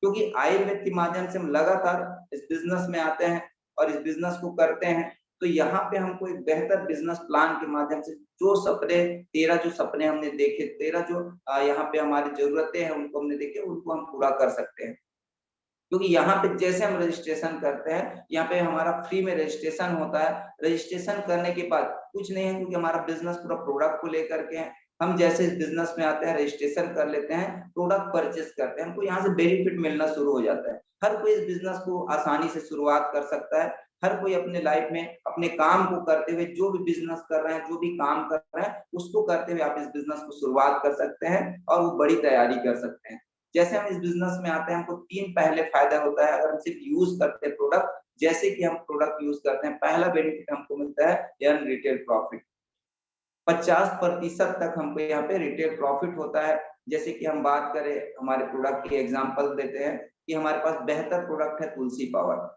क्योंकि आयुर्वेद के माध्यम से हम लगातार इस बिजनेस में आते हैं और इस बिजनेस को करते हैं। तो यहाँ पे हमको एक बेहतर बिजनेस प्लान के माध्यम से जो सपने 13 जो सपने हमने देखे, 13 जो यहाँ पे हमारी जरूरतें हैं उनको हमने देखे, उनको हम पूरा कर सकते हैं। क्योंकि यहाँ पे जैसे हम रजिस्ट्रेशन करते हैं, यहाँ पे हमारा फ्री में रजिस्ट्रेशन होता है। रजिस्ट्रेशन करने के बाद कुछ नहीं है, क्योंकि हमारा बिजनेस पूरा प्रोडक्ट को लेकर के है। हम जैसे इस बिजनेस में आते हैं, रजिस्ट्रेशन कर लेते हैं, प्रोडक्ट परचेस करते हैं, हमको यहाँ से बेनिफिट मिलना शुरू हो जाता है। हर कोई इस बिजनेस को आसानी से शुरुआत कर सकता है। हर कोई अपने लाइफ में अपने काम को करते हुए, जो भी बिजनेस कर रहे हैं, जो भी काम कर रहे हैं, उसको करते हुए आप इस बिजनेस को शुरुआत कर सकते हैं और वो बड़ी तैयारी कर सकते हैं। जैसे हम इस बिजनेस में आते हैं, हमको 3 पहले फायदा होता है अगर हम सिर्फ यूज करते हैं प्रोडक्ट। जैसे कि हम प्रोडक्ट यूज करते हैं, पहला बेनिफिट हमको मिलता है अर्न रिटेल प्रॉफिट। 50% तक हमको यहाँ पे रिटेल प्रॉफिट होता है। जैसे कि हम बात करें, हमारे प्रोडक्ट की एग्जांपल देते हैं कि हमारे पास बेहतर प्रोडक्ट है तुलसी पावर।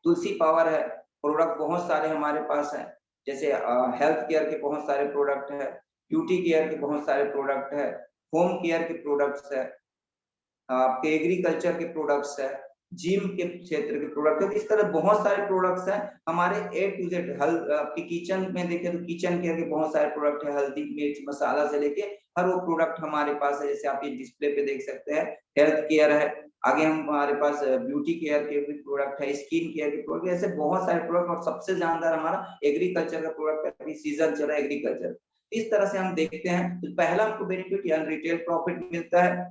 तुलसी पावर है, प्रोडक्ट बहुत सारे हमारे पास है, जैसे हेल्थ केयर के बहुत सारे प्रोडक्ट है, ब्यूटी केयर के बहुत सारे प्रोडक्ट है, होम केयर के प्रोडक्ट्स है, आपके एग्रीकल्चर के प्रोडक्ट्स है, जिम के क्षेत्र के प्रोडक्ट है। इस तरह बहुत सारे प्रोडक्ट्स हैं हमारे A to Z। आपकी किचन में देखें तो किचन के आगे बहुत सारे प्रोडक्ट है, हल्दी मिर्च मसाला से लेके हर वो प्रोडक्ट हमारे पास है। जैसे आप ये डिस्प्ले पे देख सकते हैं, हेल्थ केयर है, आगे हमारे पास ब्यूटी केयर के भी प्रोडक्ट है, स्किन केयर के प्रोडक्ट, ऐसे बहुत सारे प्रोडक्ट। और सबसे ज्यादा हमारा एग्रीकल्चर का प्रोडक्ट है, अभी सीजन चल रहा है एग्रीकल्चर। इस तरह से हम देखते हैं तो पहला हमको बेनिफिट या रिटेल प्रॉफिट मिलता है,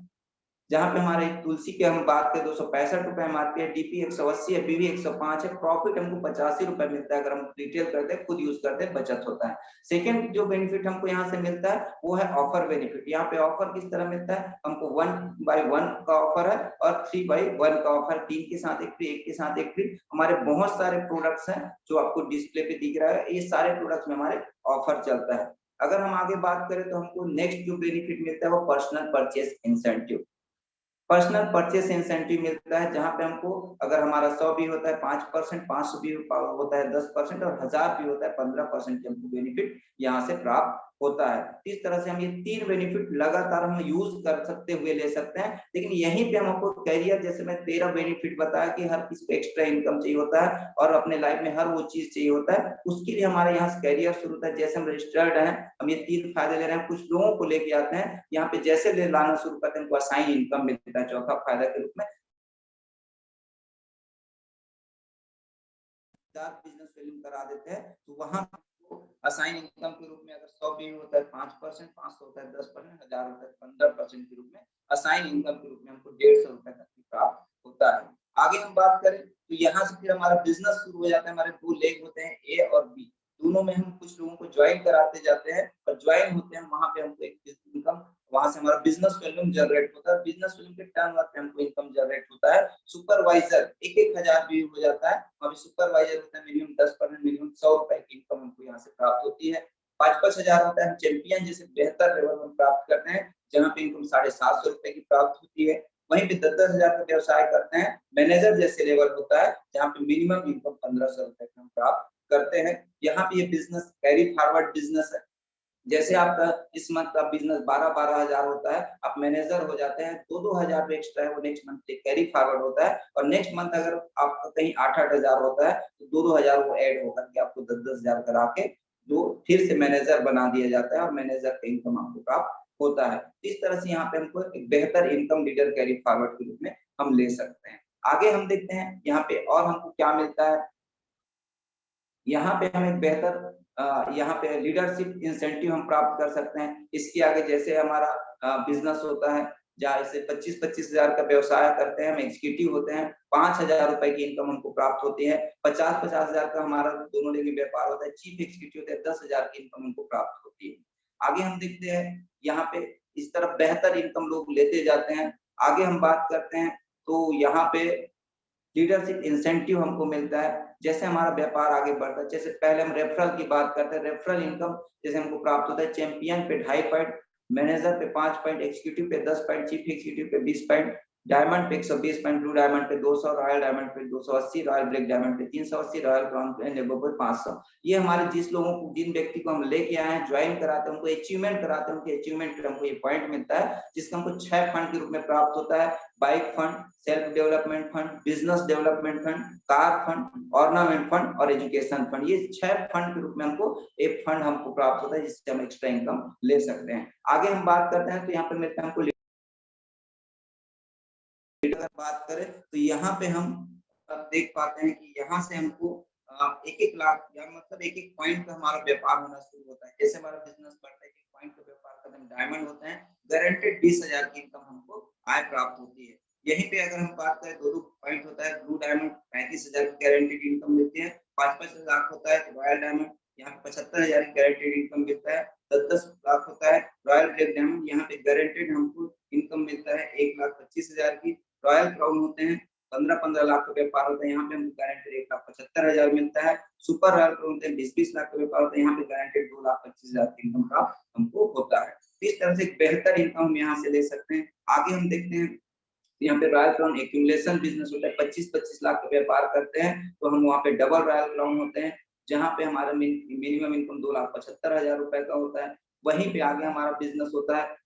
जहां पे हमारे तुलसी के हम बात करें 265 रुपए एमआरपी है, डीपी 180 है, पीवी 105 है, प्रॉफिट हमको 85 रुपए मिलता है। अगर हम रिटेल करते हैं, खुद यूज करते हैं, बचत होता है। सेकंड जो बेनिफिट हमको यहाँ से मिलता है वो है ऑफर बेनिफिट। यहाँ पे ऑफर किस तरह मिलता है हमको, 1/1 का ऑफर है और 3/1 का ऑफर, 3 के साथ एक फ्री, 1 के साथ एक फ्री। हमारे बहुत सारे प्रोडक्ट्स हैं जो आपको डिस्प्ले पे दिख रहा है, ये सारे प्रोडक्ट्स में हमारे ऑफर चलता है। अगर हम आगे बात करें तो हमको नेक्स्ट जो बेनिफिट मिलता है वो personal purchase incentive. Personal purchase incentive मिलता है, जहां पे हमको अगर हमारा 100 भी होता है 5%, 500 भी होता है 10% और 1000 भी होता है 15% हमको बेनिफिट यहाँ से प्राप्त होता है। इस तरह से हम ये 3 बेनिफिट लगातार हम यूज कर सकते हुए ले सकते हैं। लेकिन यहीं पे हमको कैरियर, जैसे मैं 13 बेनिफिट बताया कि हर किसी को एक्स्ट्रा इनकम चाहिए होता है और अपने लाइफ में हर वो चीज चाहिए होता है, उसके लिए हमारे यहाँ से कैरियर शुरू होता है। जैसे हम रजिस्टर्ड हैं, हम ये 3 फायदे ले रहे हैं, कुछ लोगों को लेके आते हैं यहाँ पे, जैसे ले लाना शुरू करते हैं उनको असाइन इनकम मिलता है चौथा फायदा के रूप में। बिजनेस वैल्यू करा देते हैं तो वहां असाइन इनकम के रूप में अगर 100 भी होता है 5%, 500 होता है 10%, 1000 होता है 15% के रूप में असाइन इनकम के रूप में हमको 150 रुपए तक प्राप्त होता है। आगे हम बात करें तो यहाँ से फिर हमारा बिजनेस शुरू हो जाता है। हमारे 2 लेग होते हैं, ए और बी, दोनों में हम कुछ लोगों को ज्वाइन कराते जाते हैं और ज्वाइन होते हैं, वहां पे हमको एक इनकम, वहां से हमारा बिजनेस वॉल्यूम जनरेट होता है। बिजनेस वॉल्यूम के टर्न पे हमको इनकम जनरेट होता है। सुपरवाइजर 1,000 भी हो जाता है, अभी सुपरवाइजर होता है मिनिमम 10%, मिनिमम 100 रुपए की इनकम हमको यहाँ से प्राप्त होती है। 5-5 हजार होता है, हम चैंपियन जैसे बेहतर लेवल में प्राप्त करते हैं, जहाँ पे इनकम 750 रुपए की प्राप्त होती है। वहीं पे 10-10 हजार का व्यवसाय करते हैं, मैनेजर जैसे लेवल होता है, जहाँ पे मिनिमम इनकम 1500 रुपए हम प्राप्त करते हैं। यहाँ पे ये बिजनेस कैरी फॉरवर्ड बिजनेस है। जैसे आपका इस मंथ का बिजनेस 12-12 हजार होता है, आप मैनेजर हो जाते हैं, 2-2 हजार जो एक्स्ट्रा है वो नेक्स्ट मंथ से कैरी फॉरवर्ड होता है। और नेक्स्ट मंथ अगर आपका कहीं 8-8 हजार होता है तो 2-2 हजार वो ऐड होकर के आपको 10-10 हजार करा के जो फिर से मैनेजर बना दिया जाता है और मैनेजर का इनकम आपको प्राप्त होता है। इस तरह से यहाँ पे हमको एक बेहतर इनकम लीडर कैरी फॉरवर्ड के रूप में हम ले सकते हैं। आगे हम देखते हैं यहाँ पे और हमको क्या मिलता है। यहाँ पे हम एक बेहतर यहाँ पे लीडरशिप इंसेंटिव हम प्राप्त कर सकते हैं। इसके आगे जैसे हमारा बिजनेस होता है, जहाँ से 25-25 हजार का व्यवसाय करते हैं, हम एग्जीक्यूटिव होते हैं, 5,000 रुपए की इनकम हमको प्राप्त होती है। 50-50 हजार का हमारा दोनों लेके व्यापार होता है, चीफ एग्जीक्यूटिव होते हैं, 10 हजार की इनकम हमको प्राप्त होती है। आगे हम देखते हैं यहाँ पे इस तरफ बेहतर इनकम लोग लेते जाते हैं। आगे हम बात करते हैं तो यहाँ पे लीडरशिप इंसेंटिव हमको मिलता है। जैसे हमारा व्यापार आगे बढ़ता है, जैसे पहले हम रेफरल की बात करते हैं, रेफरल इनकम जैसे हमको प्राप्त होता है, चैंपियन पे 2.5 पॉइंट, मैनेजर पे 5 पॉइंट, एग्जीक्यूटिव पे 10 पॉइंट, चीफ एग्जीक्यूटिव पे 20 पॉइंट, डायमंड पे 120 पॉइंट, ब्लू डायमंड पे 200, रॉयल डायमंड पे 280, रॉयल ब्लैक डायमंड पे 380, रॉयल क्राउन पे लेबर पे 500। ये हमारे जिस लोगों को, जिन व्यक्ति को हम लेके आए हैं, ज्वाइन कराते हैं, उनको अचीवमेंट कराते हैं, उनके अचीवमेंट पे हमको ये पॉइंट मिलता है, जिसका हमको 6 फंड के रूप में प्राप्त होता है। Bike fund, self development fund, business development fund, car fund, ornament fund और एजुकेशन फंड। ये 6 फंड के रूप में हमको एक फंड हमको प्राप्त होता है, जिससे हम एक्स्ट्रा इनकम ले सकते हैं। आगे हम बात करते हैं तो यहाँ पे मिलता है हमको, अगर बात करें तो यहाँ पे हम देख पाते हैं कि यहाँ से हमको 1-1 लाख या मतलब 1-1 पॉइंट का हमारा व्यापार होना शुरू होता है। जैसे हमारा बिजनेस बढ़ता है, 1 पॉइंट का व्यापार करते हैं, डायमंड होते हैं, गारंटेड 20,000 की इनकम हमको आय प्राप्त होती है। यहीं पे अगर हम बात करें 2-2 पॉइंट होता है, ब्लू डायमंड 35,000 की गारंटेड इनकम मिलती है, 5-5 लाख होता है रॉयल डायमंड, यहाँ पे 75,000 की गारंटेड इनकम मिलता है, 10-10 लाख होता है रॉयल ब्लैक डायमंड, यहाँ पे गारंटेड हमको इनकम मिलता है 1,25,000 की। रॉयल क्राउन होते हैं, 15-15 लाख का व्यापार होता है, यहाँ पे हमको गारंटेड 1,75,000 मिलता है। सुपर रॉयल क्राउन होते हैं, 20-20 लाख का व्यापार होता है, यहाँ पे गारंटेड 2,25,000 की इनकम का हमको होता है। इस तरह से बेहतर इनकम हम यहाँ से ले सकते हैं। आगे हम देखते हैं यहाँ पे रॉयल क्राउन एक्यूमुलेशन बिजनेस होता है, 25-25 लाख का व्यापार करते हैं तो हम वहाँ पे डबल रॉयल क्राउन होते हैं, जहाँ पे हमारा मिनिमम इनकम 2,75,000 रुपए का होता है। वहीं पे आगे हमारा बिजनेस होता है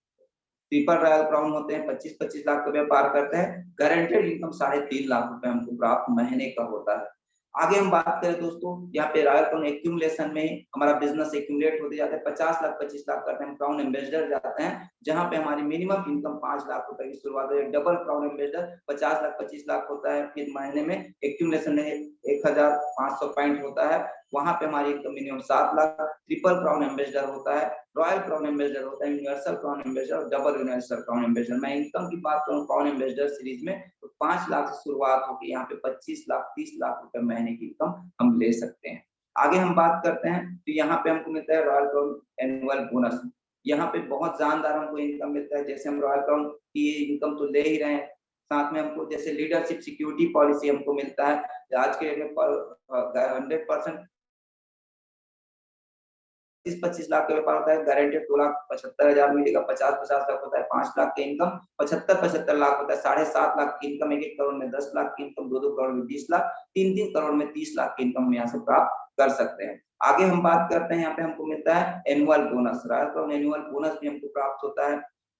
ट्रिपल रॉयल क्राउन होते हैं 25-25 लाख रुपए पार करते हैं। गारंटेड इनकम 3.5 लाख रुपए हमको प्राप्त महीने का होता है। आगे हम बात करें दोस्तों, यहाँ पे रॉयल क्राउन एक्यूमुलेशन में हमारा बिजनेस एक्यूमुलेट होते जाते हैं, 50 लाख 25 लाख करते हैं, हम क्राउन एम्बेसडर जाते हैं, जहां पे हमारी मिनिमम इनकम 5 लाख रुपए की शुरुआत है। Double crown ambassador 50 lakh 25 lakh होता है, फिर महीने में एक्यूमुलेशन में 1500 पॉइंट होता है, वहां पे हमारी income minimum 7 lakh. Triple crown ambassador होता है, रॉयल क्राउन एम्बेसडर होता है, यूनिवर्सल क्राउन एम्बेसडर और डबल यूनिवर्सल क्राउन एम्बेसडर। मैं इनकम की बात करूं क्राउन एम्बेसडर सीरीज में तो 5 लाख से शुरुआत होगी, यहाँ पे 25 लाख 30 लाख रुपए महीने की इनकम हम ले सकते हैं। आगे हम बात करते हैं तो यहाँ पे हमको मिलता है रॉयल क्राउन एनुअल बोनस। यहाँ पे बहुत जानदार हमको इनकम मिलता है। जैसे हम रॉयल क्राउन की इनकम तो ले ही रहे हैं, साथ में हमको जैसे लीडरशिप सिक्योरिटी पॉलिसी हमको मिलता है, आज के डेट में 100% 25 लाख का व्यापार होता है, गारंटेड 2,75,000 मिलेगा, 50-50 लाख होता है, 5 लाख की इनकम 75-75 लाख होता है, 7.5 लाख की इनकम, 1-1 करोड़ में 10 लाख की इनकम, 2-2 करोड़ में 20 लाख, 3-3 करोड़ में 30 लाख की इनकम यहाँ से प्राप्त कर सकते हैं। आगे हम बात करते हैं, यहाँ पे हमको मिलता है annual bonus. Royal crown annual bonus भी हमको प्राप्त होता है।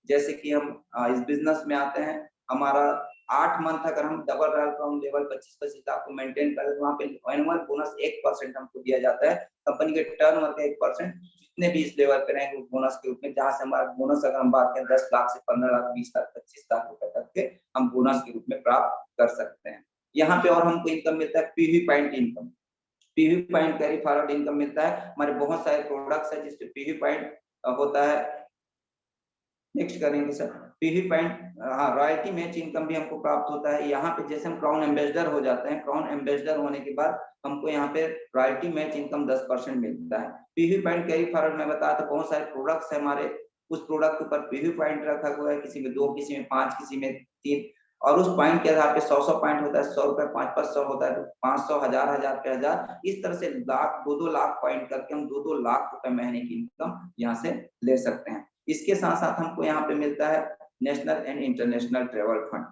जैसे कि हम इस बिजनेस में आते हैं, हमारा 8 मंथ अगर हम double royal crown level 25-25 lakh को मेंटेन करें तो वहाँ पे एनुअल बोनस 1% हमको दिया जाता है, कंपनी के टर्नओवर का 1%, जितने भी इस लेवल पे रहेंगे बोनस के रूप में, जहां से हमारा बोनस अगर हम बात करें 10 लाख से 15 लाख 20 लाख 25 लाख रुपए तक के हम बोनस के रूप में प्राप्त कर सकते हैं। यहाँ पे और हमको इनकम मिलता है PV point income. PV point carry forward income मिलता है, हमारे बहुत सारे प्रोडक्ट्स है जिसपे पीवी पॉइंट होता है। नेक्स्ट करेंगे सर, पीवी पॉइंट, हाँ, रॉयल्टी मैच इनकम भी हमको प्राप्त होता है। यहाँ पे जैसे हम क्राउन एम्बेसडर हो जाते हैं, क्राउन एम्बेसडर होने के बाद हमको यहाँ पे रॉयल्टी मैच इनकम 10% मिलता है। पीवी पॉइंट कैरी फॉरवर्ड में बताया था, बहुत सारे प्रोडक्ट्स है हमारे, उस प्रोडक्ट के ऊपर पीवी पॉइंट रखा हुआ है, किसी में 2, किसी में 5, किसी में 3, और उस पॉइंट के आधार पे 100 पॉइंट होता है, 100 रुपए 5-500 होता है, तो 500, 1000 पे 1000, इस तरह से लाख 2-2 लाख पॉइंट करके हम 2-2 लाख रुपए महीने की इनकम यहाँ से ले सकते हैं। इसके साथ साथ हमको यहाँ पे मिलता है national and international travel fund.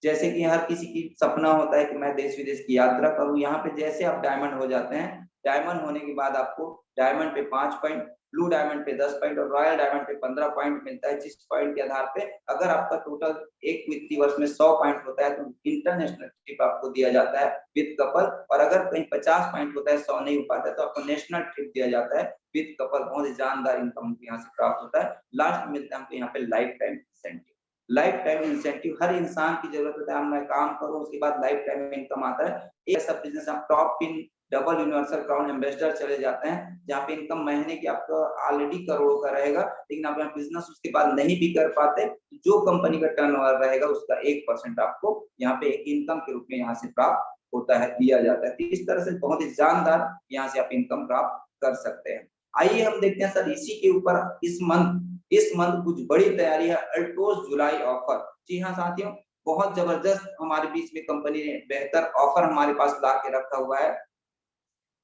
जैसे कि हर किसी की सपना होता है कि मैं देश विदेश की यात्रा करूं, यहाँ पे जैसे आप डायमंड हो जाते हैं, डायमंड होने के बाद आपको डायमंड पे 5 पॉइंट, ब्लू डायमंड पे 10 पॉइंट और रॉयल डायमंड पे 15 पॉइंट मिलता है, जिस पॉइंट के आधार पे अगर आपका टोटल एक वित्तीय वर्ष में 100 पॉइंट होता है तो इंटरनेशनल ट्रिप आपको दिया जाता है विद कपल, और अगर कहीं 50 पॉइंट होता है, 100 नहीं हो पाता है, तो आपको नेशनल ट्रिप दिया जाता है विद कपल। बहुत ही जानदार इनकम यहाँ से प्राप्त होता है। लास्ट मिलता है हमको यहाँ पे life time incentive. Life time incentive हर इंसान की जरूरत होता है, मैं काम करूं उसके बाद लाइफ टाइम इनकम आता है। एक ऐसा बिजनेस आप top pin double universal crown ambassador चले जाते हैं, जहाँ पे इनकम महीने की आपका ऑलरेडी करोड़ों का रहेगा, लेकिन आप बिजनेस उसके बाद नहीं भी कर पाते, जो कंपनी का टर्नओवर रहेगा उसका 1% आपको यहाँ पे एक इनकम के रूप में यहाँ से प्राप्त होता है, दिया जाता है। तो इस तरह से बहुत ही जानदार यहाँ से आप इनकम प्राप्त कर सकते हैं। आइए हम देखते हैं सर, इसी के ऊपर इस मंथ कुछ बड़ी तैयारी है, अल्टोस जुलाई ऑफर। जी हाँ साथियों, बहुत जबरदस्त हमारे बीच में कंपनी ने बेहतर ऑफर हमारे पास ला के रखा हुआ है।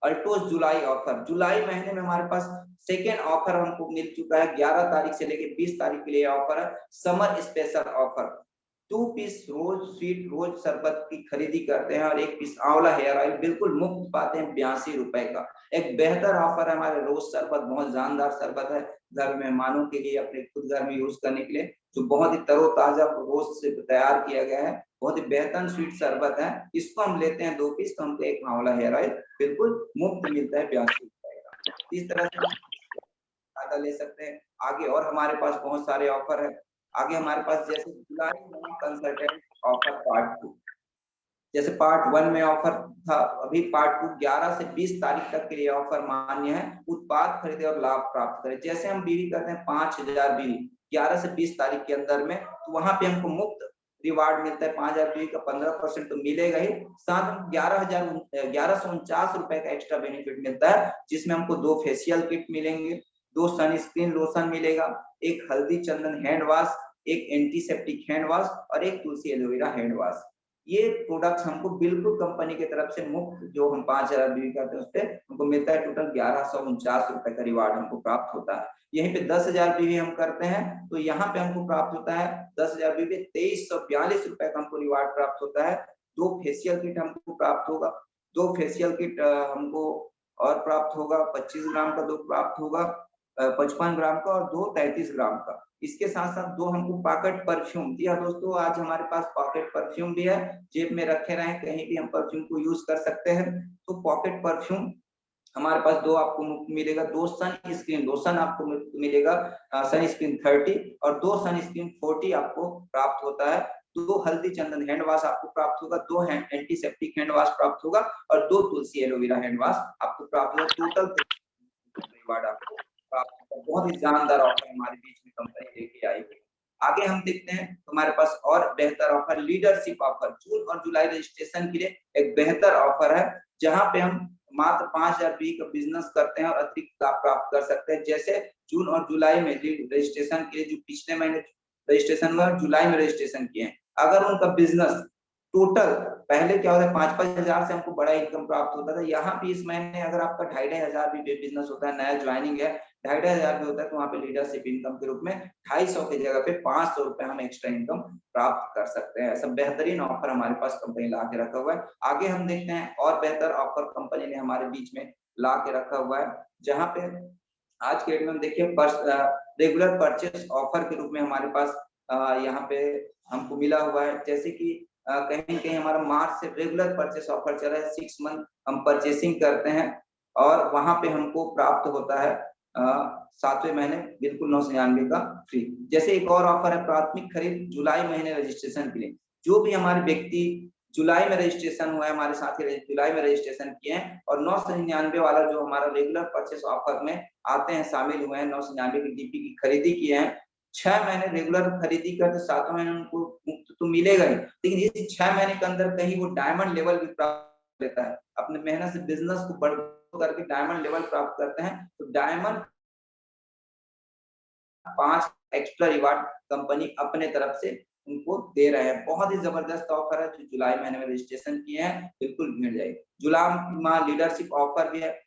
अल्टोस जुलाई ऑफर, जुलाई महीने में हमारे पास सेकेंड ऑफर हमको मिल चुका है। 11 तारीख से लेकर 20 तारीख के लिए ऑफर है, समर स्पेशल ऑफर। 2 पीस रोज स्वीट रोज शरबत की खरीदी करते हैं और 1 पीस आंवला हेयर ऑयल बिल्कुल मुफ्त पाते हैं 82 रुपए का। एक बेहतर ऑफर है हमारे रोज शरबत, बहुत जानदार शरबत है, घर मेहमानों के लिए, अपने खुद घर में यूज करने के लिए, जो बहुत ही तरोताजा रोज से तैयार किया गया है, बहुत ही बेहतरीन स्वीट शरबत है। इसको हम लेते हैं 2 पीस तो हमको 1 आंवला हेयर ऑयल बिल्कुल मुफ्त मिलता है 82 रुपए का। इस तरह से फायदा ले सकते हैं। आगे और हमारे पास बहुत सारे ऑफर है। आगे हमारे पास जैसे जुलाई कंसल्टेंट ऑफर पार्ट 2, जैसे पार्ट 1 में ऑफर था, अभी पार्ट 2 11 से 20 तारीख तक के लिए ऑफर मान्य है। उत्पाद खरीदे और लाभ प्राप्त करें। जैसे हम बीवी करते हैं 5000 बीवी 11 से 20 तारीख के अंदर में, तो वहां पे हमको मुफ्त रिवार्ड मिलता है 5000 बीवी का 15% तो मिलेगा ही, साथ में 1149 रुपए का एक्स्ट्रा बेनिफिट मिलता है, जिसमें हमको 2 फेशियल किट मिलेंगे, 2 सनस्क्रीन लोशन मिलेगा, 1 हल्दी चंदन hand wash, 1 antiseptic hand wash और 1 तुलसी एलोवेरा हैंड वॉश। ये प्रोडक्ट्स हमको बिल्कुल कंपनी की तरफ से मुफ्त, जो हम 5000 बीवी करते हैं उस पर हमको मिलता है, टोटल 1149 रुपए का रिवार्ड हमको प्राप्त होता है। यहीं पे 10,000 बीवी हम करते हैं तो यहाँ पे हमको प्राप्त होता है 10,000 बीवी 2342 रुपए का हमको रिवार्ड प्राप्त होता है। 2 फेशियल किट हमको प्राप्त होगा, 2 फेशियल किट हमको और प्राप्त होगा, 25 ग्राम का 2 प्राप्त होगा, 55 ग्राम का और 2 33 ग्राम का। इसके साथ साथ 2 हमको पॉकेट परफ्यूम दिया। दोस्तों आज हमारे पास पॉकेट परफ्यूम भी है, जेब में रखे रहें, कहीं भी हम परफ्यूम को यूज कर सकते हैं। तो पॉकेट परफ्यूम हमारे पास 2 आपको मुफ्त मिलेगा। 2 सन स्क्रीन लोशन आपको मुफ्त मिलेगा, सन स्क्रीन 30 और 2 सन स्क्रीन 40 आपको प्राप्त होता है। 2 हल्दी चंदन हैंड वॉश आपको प्राप्त होगा, 2 एंटीसेप्टिक हैंड वॉश प्राप्त होगा और 2 तुलसी एलोवेरा हैंड वॉश आपको प्राप्त होगा। टोटल रिवार्ड आपको प्राप्त होगा। बहुत ही जानदार ऑफर हमारे बीच में कंपनी लेके आई है। आगे हम देखते हैं हमारे पास और बेहतर ऑफर, लीडरशिप ऑफर। जून और जुलाई रजिस्ट्रेशन के लिए एक बेहतर ऑफर है, जहां पे हम मात्र 5000 रुपये का बिजनेस करते हैं और अतिरिक्त लाभ प्राप्त कर सकते हैं। जैसे जून और जुलाई में रजिस्ट्रेशन के लिए जो पिछले महीने रजिस्ट्रेशन हुआ, जुलाई में रजिस्ट्रेशन किए हैं, अगर उनका बिजनेस टोटल पहले क्या होता है 5-5 हजार से हमको बड़ा इनकम प्राप्त होता था, यहाँ पे इस महीने अगर आपका 2,500 हजार भी बिजनेस होता है, नया ज्वाइनिंग है, 2,500 हजार भी होता है, तो वहाँ पे लीडरशिप इनकम के रूप में 250 की जगह पे 500 रुपए हम एक्स्ट्रा इनकम प्राप्त कर सकते हैं। ऐसा बेहतरीन ऑफर हमारे पास कंपनी ला के रखा हुआ है। आगे हम देखते हैं और बेहतर ऑफर कंपनी ने हमारे बीच में ला के रखा हुआ है, जहाँ पे आज के डेट में हम देखिए रेगुलर परचेस ऑफर के रूप में हमारे पास यहाँ पे हमको मिला हुआ है। जैसे कि कहीं कहीं हमारा मार्च से रेगुलर परचेस ऑफर चल रहा है, 6 मंथ हम परचेसिंग करते हैं और वहां पे हमको प्राप्त होता है 7वें महीने बिल्कुल 999 का फ्री। जैसे एक और ऑफर है प्राथमिक खरीद जुलाई महीने रजिस्ट्रेशन के लिए। जो भी हमारे व्यक्ति जुलाई में रजिस्ट्रेशन हुआ है, हमारे साथी जुलाई में रजिस्ट्रेशन किए हैं और 999 वाला जो हमारा रेगुलर परचेस ऑफर में आते हैं, शामिल हुए हैं, 999 की डीपी की खरीदी किए हैं, 6 महीने रेगुलर खरीदी करते, 7वें महीने उनको मुफ्त तो मिलेगा ही, लेकिन इस 6 महीने के अंदर कहीं वो डायमंड लेवल भी प्राप्त लेता है, अपने मेहनत से बिजनेस को बढ़ करके डायमंड लेवल प्राप्त करते हैं, तो डायमंड 5 एक्स्ट्रा रिवार्ड कंपनी अपने तरफ से उनको दे रहे हैं। बहुत ही जबरदस्त ऑफर है, जो जुलाई महीने में रजिस्ट्रेशन किए हैं बिल्कुल मिल जाएगी। जुलाई माह लीडरशिप ऑफर भी है।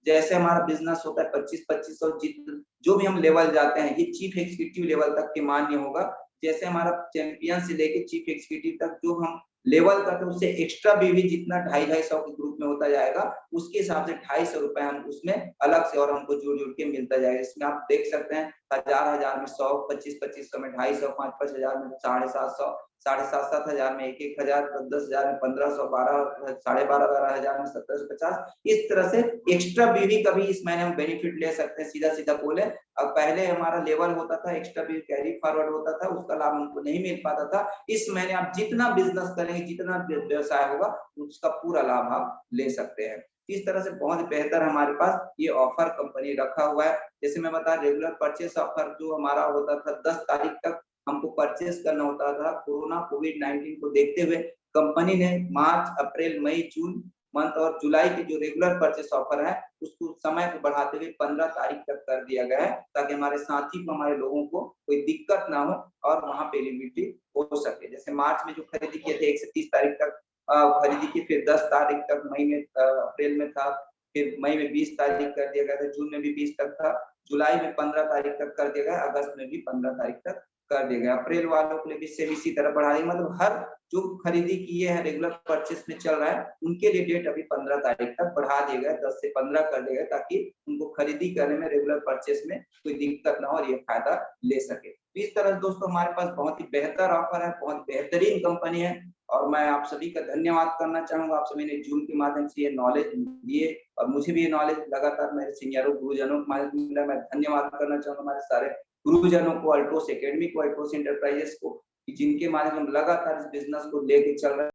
जैसे हमारा बिजनेस होता है 25-25 जो भी हम लेवल जाते हैं, ये चीफ एग्जीक्यूटिव लेवल तक के मान्य होगा। जैसे हमारा चैंपियन से लेके चीफ एग्जीक्यूटिव तक जो हम लेवल करते हैं, उससे एक्स्ट्रा भी जितना 250-250 के ग्रुप में होता जाएगा, उसके हिसाब से 250 रुपए हम उसमें अलग से और हमको जोड़ के मिलता जाएगा। इसमें आप देख सकते हैं 1000 में 100, 2500 में 250, 5-5 हजार में 750, 7,500 हजार में 1,000, 10,000 में 1,500, 12 12,500 हजार में 1,750। इस तरह से एक्स्ट्रा भी कभी इस महीने हम बेनिफिट ले सकते हैं। सीधा सीधा बोले, अब पहले हमारा लेवल होता था, एक्स्ट्रा भी कैरी फॉरवर्ड होता था, उसका लाभ हमको नहीं मिल पाता था। इस महीने आप जितना बिजनेस करेंगे, जितना व्यवसाय होगा, उसका पूरा लाभ आप ले सकते हैं। इस तरह से बहुत बेहतर हमारे पास ये ऑफर कंपनी रखा हुआ है। जैसे मैं बता, रेगुलर परचेस ऑफर जो हमारा होता था 10 तारीख तक हमको परचेस करना होता था। कोरोना कोविड-19 को देखते हुए कंपनी ने मार्च, अप्रैल, मई, जून मंथ और जुलाई की जो रेगुलर परचेस ऑफर है, उसको समय को बढ़ाते हुए 15 तारीख तक कर दिया गया है, ताकि हमारे साथी को, हमारे लोगों को कोई दिक्कत ना हो और वहां पे एलिजिबिलिटी हो सके। जैसे मार्च में जो खरीदी किए थे 1 से 30 तारीख तक खरीदी की, फिर 10 तारीख तक मई में, अप्रैल में था, फिर मई में 20 तारीख कर दिया गया था, जून में भी 20 तक था, जुलाई में 15 तारीख तक कर दिया गया, अगस्त में भी 15 तारीख तक कर दिया गया। अप्रैल वालों के लिए भी सेम इसी तरह बढ़ा दी। मतलब हर जो खरीदी किए हैं रेगुलर परचेस में चल रहा है, उनके लिए डेट अभी 15 तारीख तक बढ़ा दिया गया, 10 से 15 कर दिया गया, ताकि उनको खरीदी करने में, रेगुलर परचेस में कोई दिक्कत ना हो और ये फायदा ले सके। इस तरह दोस्तों हमारे पास बहुत ही बेहतर ऑफर है, बहुत बेहतरीन कंपनी है और मैं आप सभी का धन्यवाद करना चाहूंगा। आप सभी ने जूम के माध्यम से ये नॉलेज दिए और मुझे भी ये नॉलेज लगातार मेरे सीनियरों गुरुजनों के माध्यम से मिला। मैं धन्यवाद करना चाहूंगा हमारे सारे गुरुजनों को, अल्टोस एकेडमी को, अल्टोस एंटरप्राइजेस को, जिनके माध्यम से हम लगातार इस बिजनेस को लेके चल रहे हैं।